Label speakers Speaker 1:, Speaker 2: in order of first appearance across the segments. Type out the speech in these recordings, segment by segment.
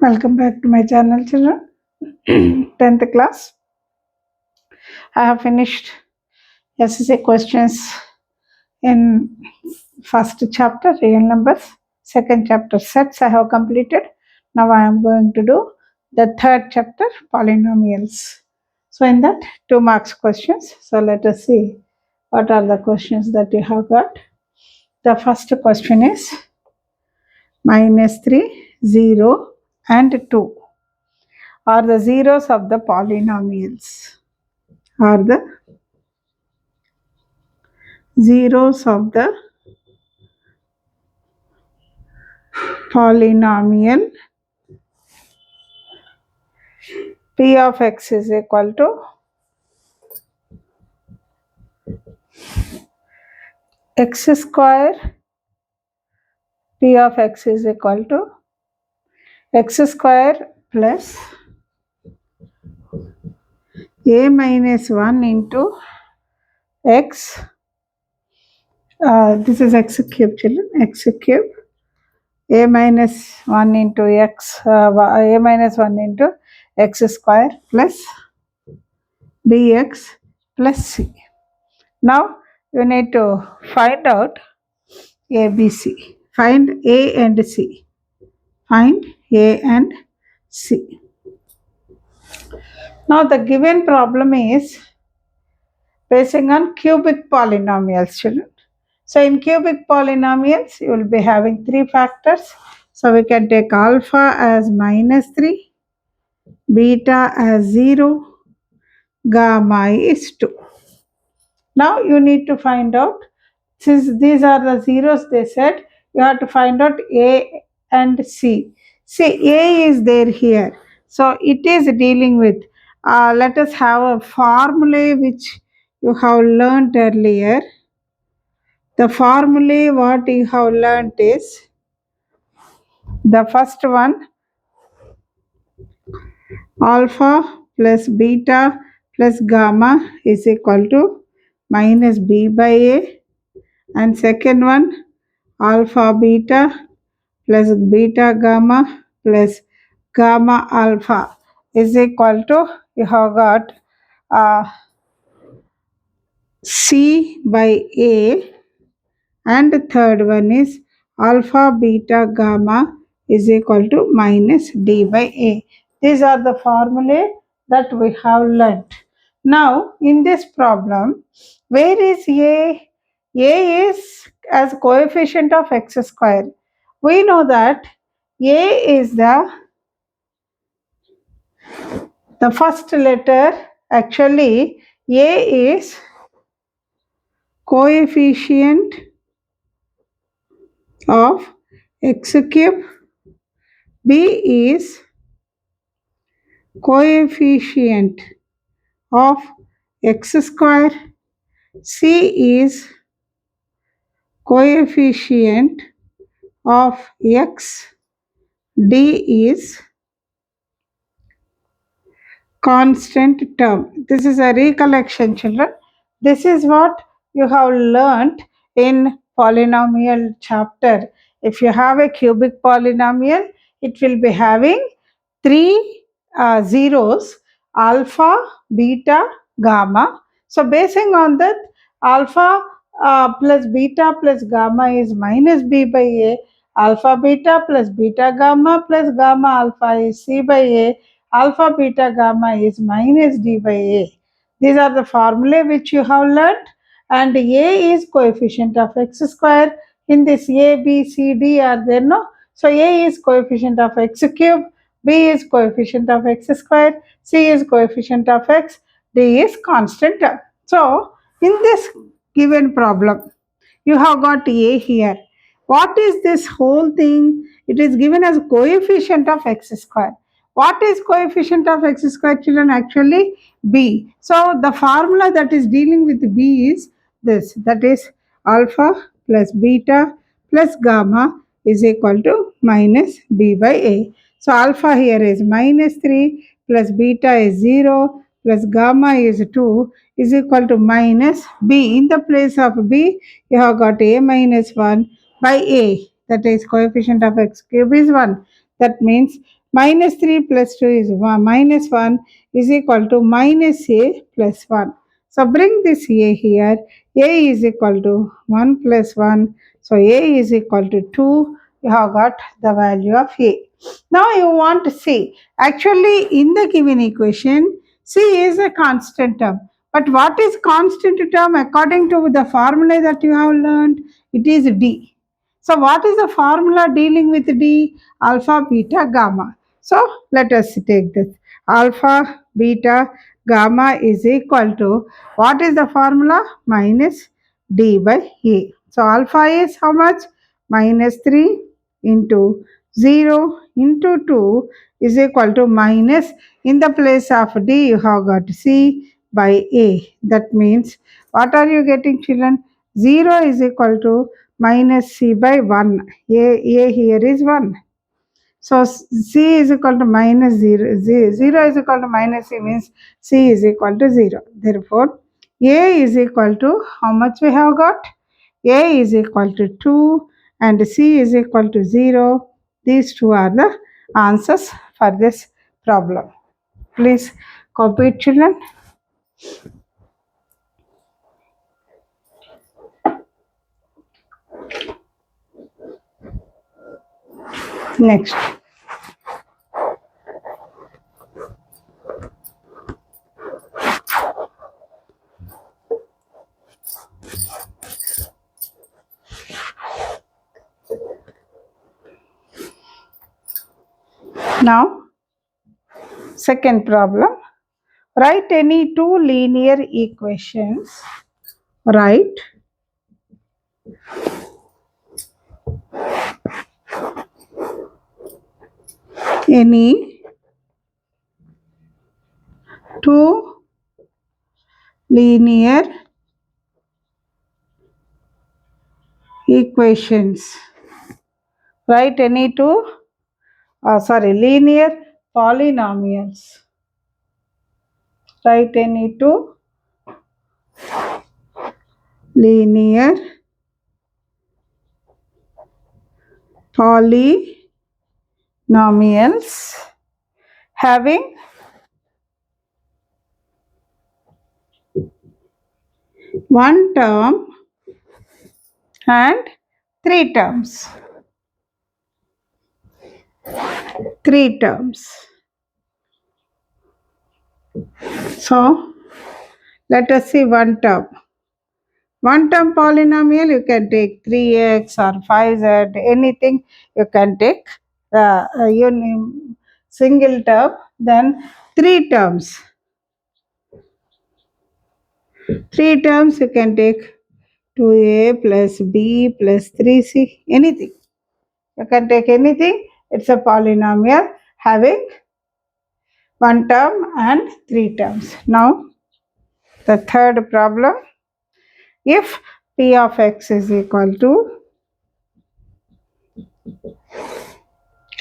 Speaker 1: Welcome back to my channel, children. 10th class. I have finished SSC questions in first chapter, real numbers. Second chapter, sets, I have completed. Now I am going to do the third chapter, polynomials. So in that, 2 marks questions. So let us see what are the questions that you have got. The first question is -3, 0 and 2 are the zeros of the polynomials. Are the zeros of the polynomial p of x is equal to x square, p of x is equal to x square plus a minus 1 into x. This is x cube, children. X cube, a minus 1 into x, a minus 1 into x square plus bx plus c. Now you need to find out a, b, c. Find a and c. Find a and c. Now the given problem is basing on cubic polynomials, children. So in cubic polynomials, you will be having 3 factors. So we can take alpha as -3, beta as 0, gamma is 2. Now you need to find out, since these are the zeros they said, you have to find out a and c. See, a is there here. So it is dealing with, let us have a formula which you have learnt earlier. The formula what you have learnt is, the first one, alpha plus beta plus gamma is equal to minus b by a, and second one, alpha beta plus beta gamma plus gamma alpha is equal to, you have got c by a, and the third one is alpha beta gamma is equal to minus d by a. These are the formulae that we have learnt. Now in this problem, where is a? A is as coefficient of x square. We know that a is the first letter. Actually a is coefficient of x cube, b is coefficient of x square, c is coefficient of x, d is constant term. This is a recollection, children. This is what you have learnt in polynomial chapter. If you have a cubic polynomial, it will be having 3 zeros, alpha, beta, gamma. So basing on that, alpha plus beta plus gamma is minus b by a, alpha beta plus beta gamma plus gamma alpha is c by a, alpha beta gamma is minus d by a. These are the formulae which you have learnt, and a is coefficient of x square. In this a, b, c, d are there, no? So a is coefficient of x cube, b is coefficient of x square, c is coefficient of x, d is constant term. So in this given problem, you have got a here. What is this whole thing? It is given as coefficient of x square. What is coefficient of x square, children? Actually b. So the formula that is dealing with b is this, that is alpha plus beta plus gamma is equal to minus b by a. So alpha here is -3 plus beta is 0 plus gamma is 2 is equal to minus b. In the place of b, you have got a minus 1 by a, that is coefficient of x cube is 1. That means Minus 3 plus 2 is 1. Minus 1 is equal to minus a plus 1. So bring this a here. A is equal to 1 plus 1. So a is equal to 2. You have got the value of a. Now you want to see. Actually, in the given equation, c is a constant term. But what is constant term according to the formula that you have learned? It is d. So what is the formula dealing with d? Alpha, beta, gamma. So let us take this. Alpha, beta, gamma is equal to, what is the formula? Minus d by a. So alpha is how much? Minus 3 into 0 into 2 is equal to minus, in the place of d you have got c by a. That means, what are you getting, children? 0 is equal to minus c by 1. A here is 1. So c is equal to minus 0. 0 is equal to minus c means c is equal to 0. Therefore, a is equal to, how much we have got? A is equal to 2 and c is equal to 0. These two are the answers for this problem. Please copy it, children. Next. Now, second problem. Write any two linear equations. Write any two linear equations. Write any two, linear polynomials. Write any two linear polynomials having one term and three terms. Three terms. So, let us see one term. One term polynomial, you can take 3x or 5z, anything you can take. Single term, then three terms. Three terms you can take 2a plus b plus 3c, anything. You can take anything. It's a polynomial having one term and three terms. Now, the third problem. If p of x is equal to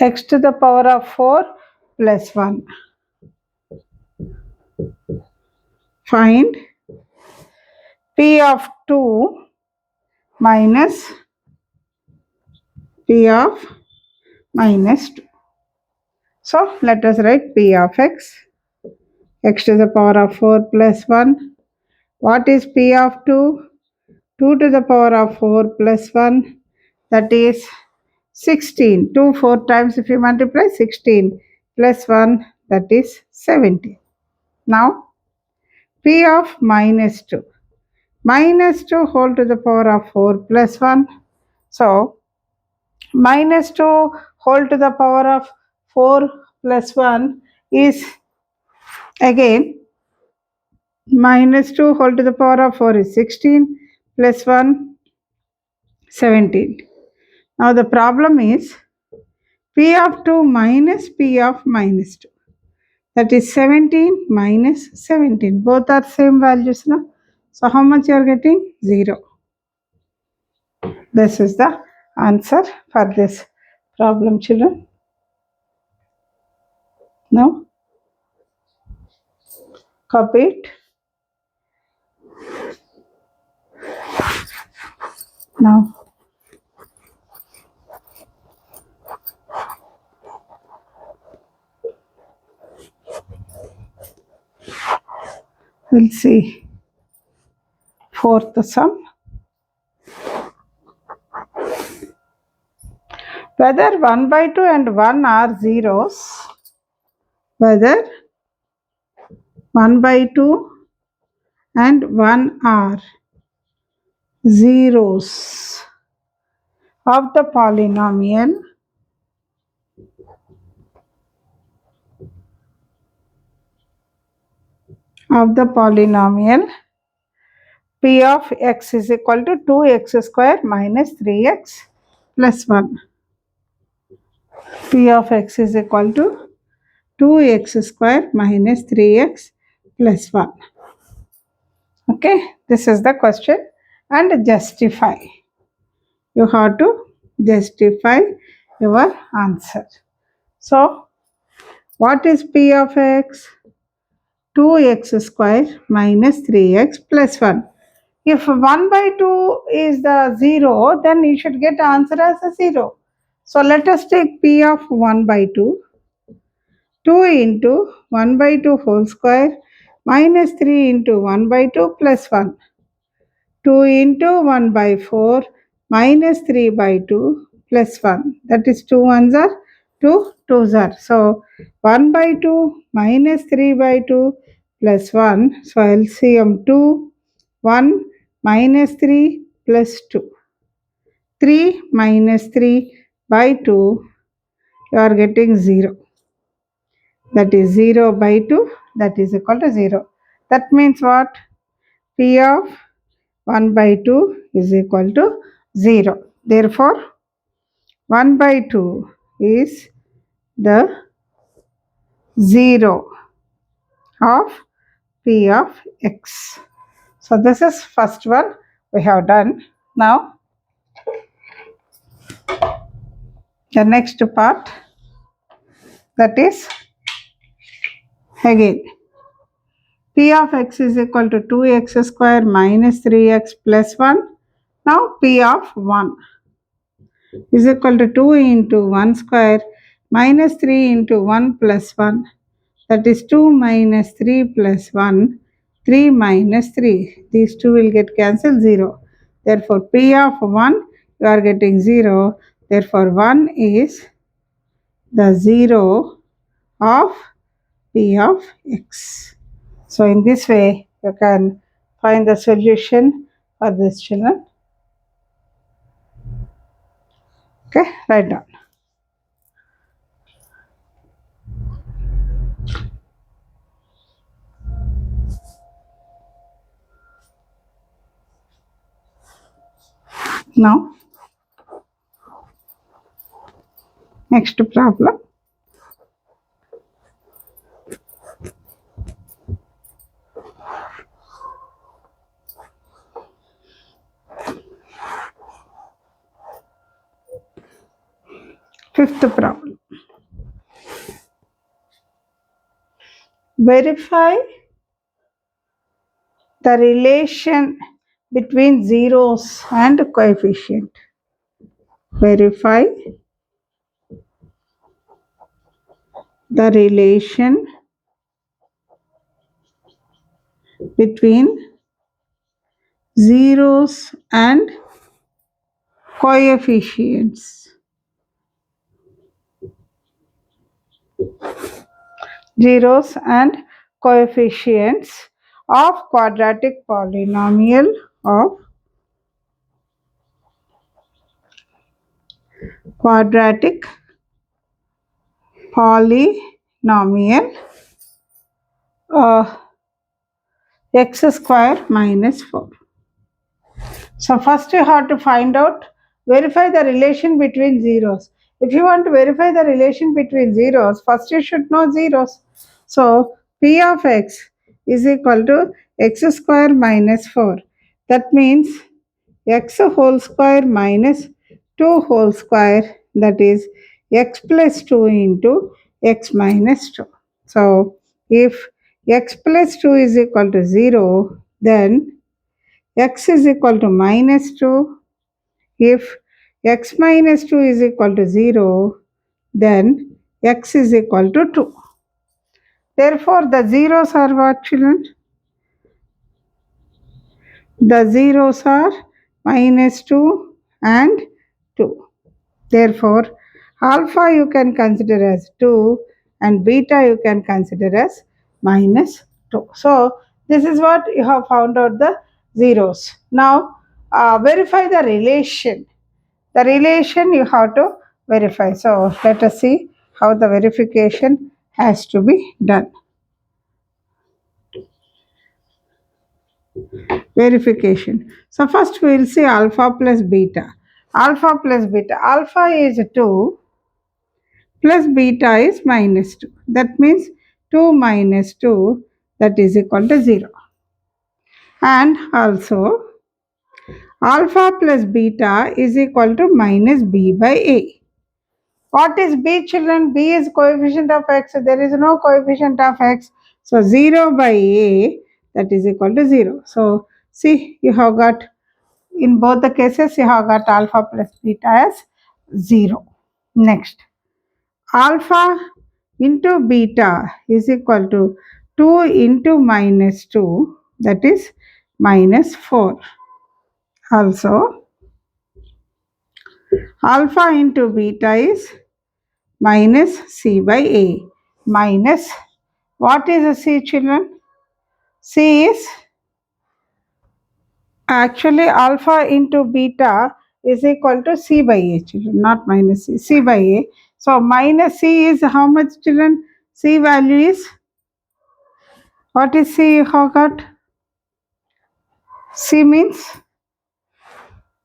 Speaker 1: x to the power of 4 plus 1. Find p of 2 minus p of minus 2. So, let us write p of x, x to the power of 4 plus 1. What is p of 2? 2 to the power of 4 plus 1, that is 16. 2 4 times if you multiply, 16 plus 1, that is 17. Now, p of minus 2. Minus 2 whole to the power of 4 plus 1. So, minus 2 whole to the power of 4 plus 1 is again minus 2 whole to the power of 4 is 16 plus 1 17. Now the problem is p of 2 minus p of minus 2. That is 17 minus 17. Both are same values now. So how much you are getting? 0. This is the answer for this problem, children. Now, copy it. Now, We'll see. Fourth sum. Whether 1 by 2 and 1 are zeros, whether 1 by 2 and 1 are zeros of the polynomial p of x is equal to 2x square minus 3x plus 1. P of x is equal to 2x square minus 3x plus 1. Okay, this is the question, and justify. You have to justify your answer. So, what is P of x? 2x square minus 3x plus 1. If 1 by 2 is the 0, then you should get answer as a 0. So, let us take P of 1 by 2. 2 into 1 by 2 whole square minus 3 into 1 by 2 plus 1. 2 into 1 by 4 minus 3 by 2 plus 1. That is 2 ones are 2 twos are. So 1 by 2 minus 3 by 2 plus 1. So LCM 2, 1 minus 3 plus 2. 3 minus 3 by 2, you are getting 0. That is 0 by 2, that is equal to 0. That means what? P of 1 by 2 is equal to 0. Therefore, 1 by 2 is the 0 of P of x. So, this is first one we have done. Now, the next part, that is again P of x is equal to 2x square minus 3x plus 1. Now, P of 1 is equal to 2 into 1 square minus 3 into 1 plus 1. That is 2 minus 3 plus 1, 3 minus 3. These two will get cancelled, 0. Therefore, P of 1, you are getting 0. Therefore, 1 is the 0 of P of x. So, in this way, you can find the solution for this, children. Okay, write down. Now, next problem. Fifth problem. Verify the relation between zeros and coefficient. Verify the relation between zeros and coefficients. Zeros and coefficients of quadratic polynomial of quadratic polynomial x square minus 4. So first you have to find out, verify the relation between zeros. If you want to verify the relation between zeros, first you should know zeros. So P of x is equal to x square minus 4. That means x whole square minus 2 whole square, that is x plus 2 into x minus 2. So if x plus 2 is equal to 0, then x is equal to minus 2. If x minus 2 is equal to 0, then x is equal to 2. Therefore, the zeros are what, children? The zeros are -2 and 2. Therefore, alpha you can consider as 2 and beta you can consider as -2. So, this is what you have found out the zeros. Now, verify the relation. The relation you have to verify. So, let us see how the verification has to be done. Verification. So, first we will see alpha plus beta. Alpha plus beta. Alpha is 2 plus beta is -2. That means 2 minus 2, that is equal to 0. And also alpha plus beta is equal to minus b by a. What is b, children? B is coefficient of x. There is no coefficient of x. So 0 by a, that is equal to 0. So see, you have got, in both the cases you have got alpha plus beta as 0. Next, alpha into beta is equal to 2 into -2, that is -4. Also, alpha into beta is minus c by a. Minus, what is a c, children? C is actually alpha into beta is equal to c by a, children, not minus c, c by a. So minus c is how much, children? C value is, what is c you have got? C means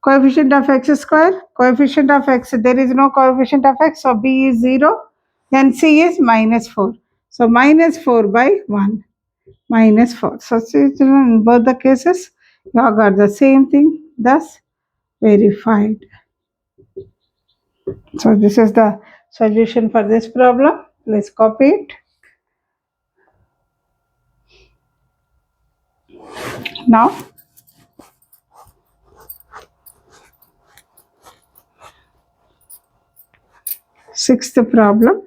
Speaker 1: coefficient of x square. Coefficient of x, there is no coefficient of x, so b is 0. Then c is -4. So -4 by 1. -4. So see, children, in both the cases, you have got the same thing, thus verified. So this is the solution for this problem. Let's copy it. Now, sixth problem.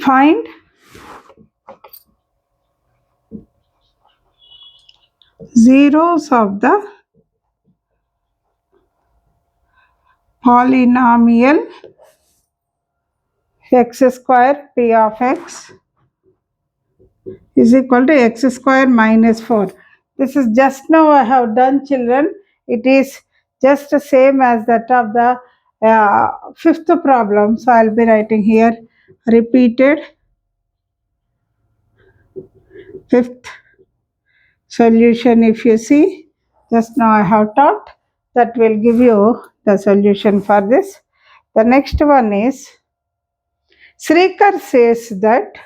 Speaker 1: Find zeros of the polynomial x square p of x is equal to x square minus 4. This is just now I have done, children. It is just the same as that of the fifth problem. So I'll be writing here repeated fifth solution. If you see, just now I have taught, that will give you the solution for this. The next one is Srikar says that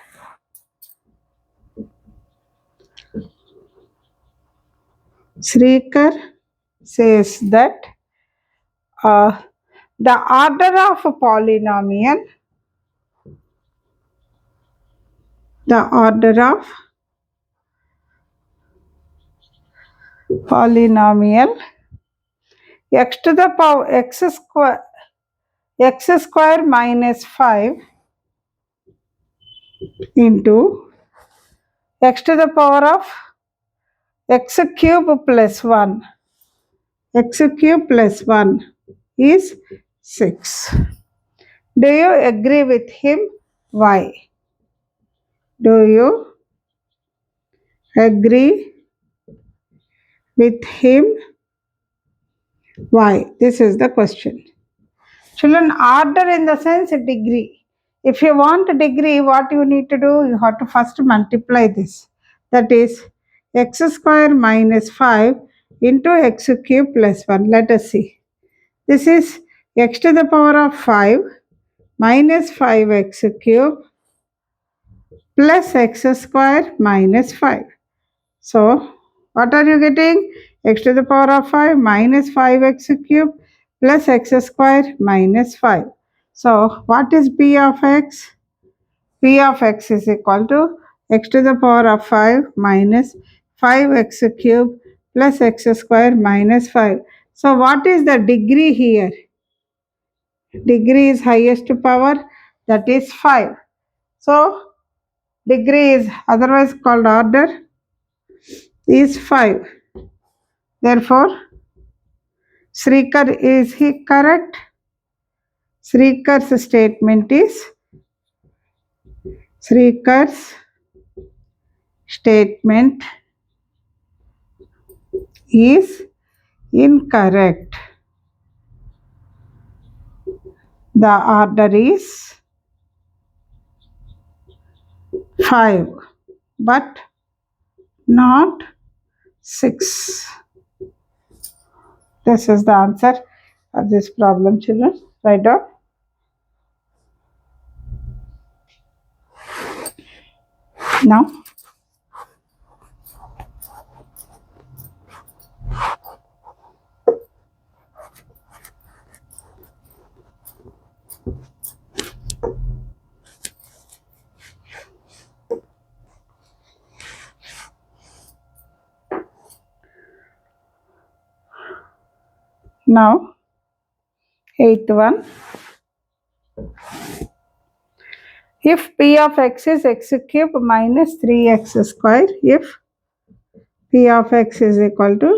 Speaker 1: Srikar says that the order of a polynomial, the order of polynomial x to the power x square minus 5 into x to the power of x cube plus 1, x cube plus 1 is 6. Do you agree with him? Why? Do you agree with him? Why? This is the question. Children, order in the sense degree. If you want a degree, what you need to do? You have to first multiply this. That is x square minus 5 into x cube plus 1. Let us see. This is x to the power of 5 minus 5x cube plus x square minus 5. So, what are you getting? X to the power of 5 minus 5x cube plus x square minus 5. So, what is p of x? P of x is equal to x to the power of 5 minus 5x cube plus x square minus 5. So what is the degree here? Degree is highest power, that is 5. So degree is otherwise called order is 5. Therefore, Srikar is he correct? Srikar's statement is Srikar's statement is incorrect. The order is 5 but not 6. This is the answer of this problem, children. Write down. Now, eighth one. If p of x is x cube minus 3x square, if p of x is equal to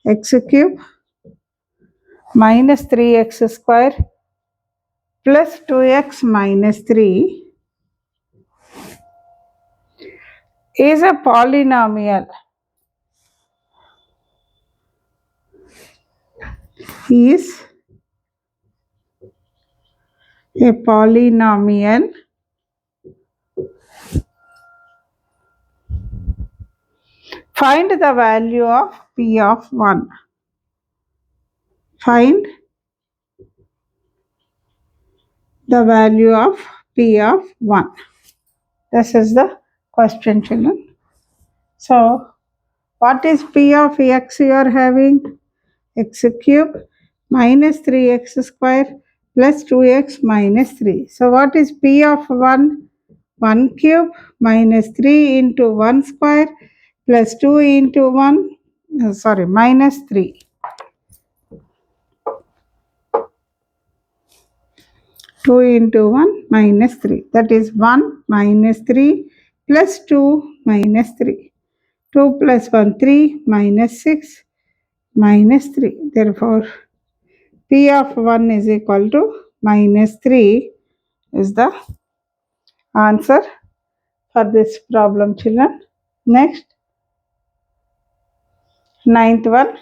Speaker 1: x cube minus 3x square plus 2x minus 3 is a polynomial, is a polynomial find the value of p of 1. Find the value of p of 1. This is the question, children. So, what is p of x you are having? X cube minus 3x square plus 2x minus 3. So, what is p of 1? 1 cube minus 3 into 1 square plus 2 into 1, minus 3. 2 into 1 minus 3. That is 1 minus 3 plus 2 minus 3. 2 plus 1, 3 minus 6 minus 3. Therefore, p of 1 is equal to minus 3 is the answer for this problem, children. Next, ninth one.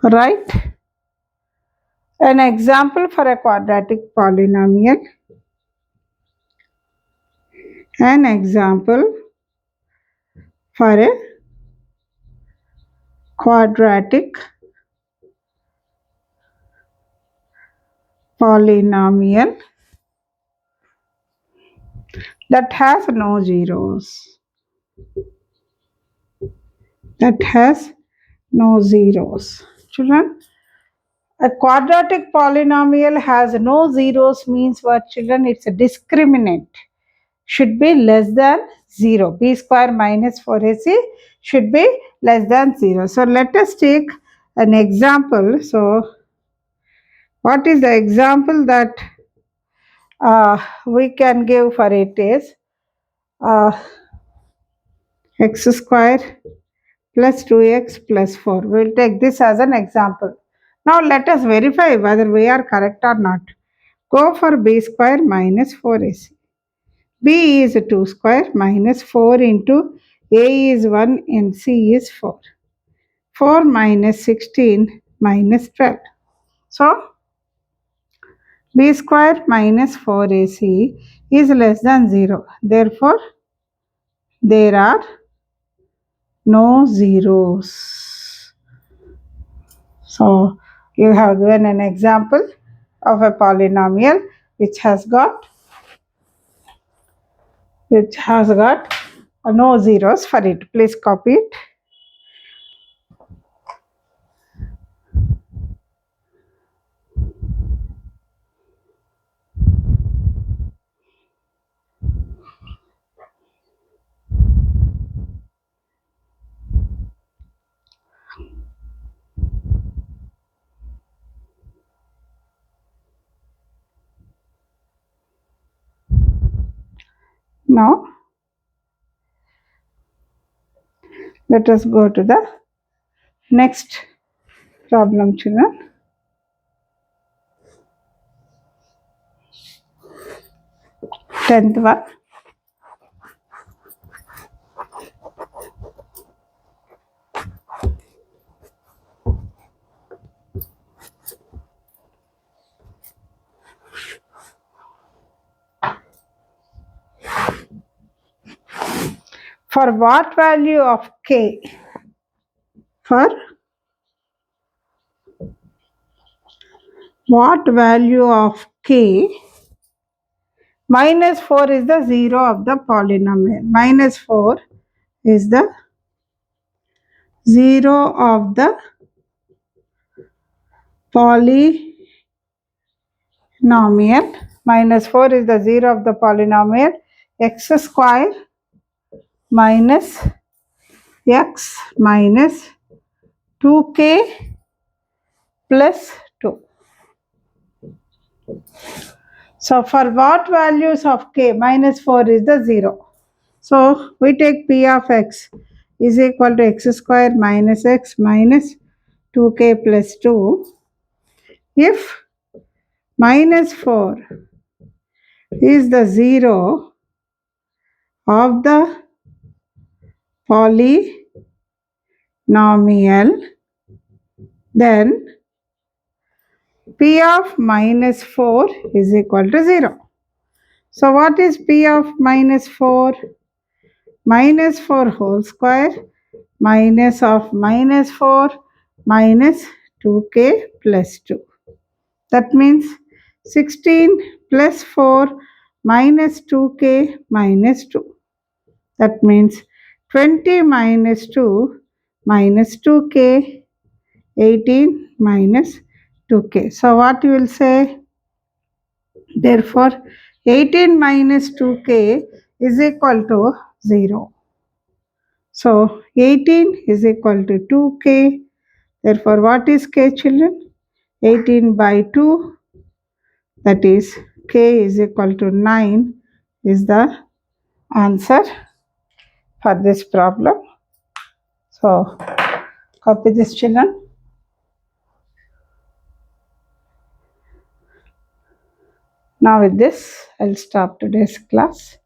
Speaker 1: Write an example for a quadratic polynomial. An example for a quadratic polynomial that has no zeros. That has no zeros. Children, a quadratic polynomial has no zeros means what, children? It's a discriminant. Should be less than 0. B square minus 4ac should be less than 0. So let us take an example. So what is the example that we can give for it is x square plus 2x plus 4. We will take this as an example. Now let us verify whether we are correct or not. Go for b square minus 4ac. b is 2 square minus 4 into a is 1 and c is 4. 4 minus 16 minus 12. So, b square minus 4ac is less than 0. Therefore, there are no zeros. So, you have given an example of a polynomial which has got no zeros for it. Please copy it. Now let us go to the next problem, children. Tenth one. For what value of k? For what value of k? Minus 4 is the 0 of the polynomial. Minus 4 is the 0 of the polynomial. Minus 4 is the 0 of the polynomial x square minus x minus 2k plus 2. So for what values of k? Minus 4 is the 0. So we take p of x is equal to x square minus x minus 2k plus 2. If minus 4 is the 0 of the polynomial, then p of minus 4 is equal to 0. So what is p of minus 4? Minus 4 whole square minus of minus 4 minus 2k plus 2. That means 16 plus 4 minus 2k minus 2. That means 20 minus 2 minus 2k, 18 minus 2k. So what you will say? Therefore, 18 minus 2k is equal to 0. So 18 is equal to 2k. Therefore, what is k, children? 18 by 2, that is k is equal to 9 is the answer for this problem. So copy this, children. Now with this, I'll stop today's class.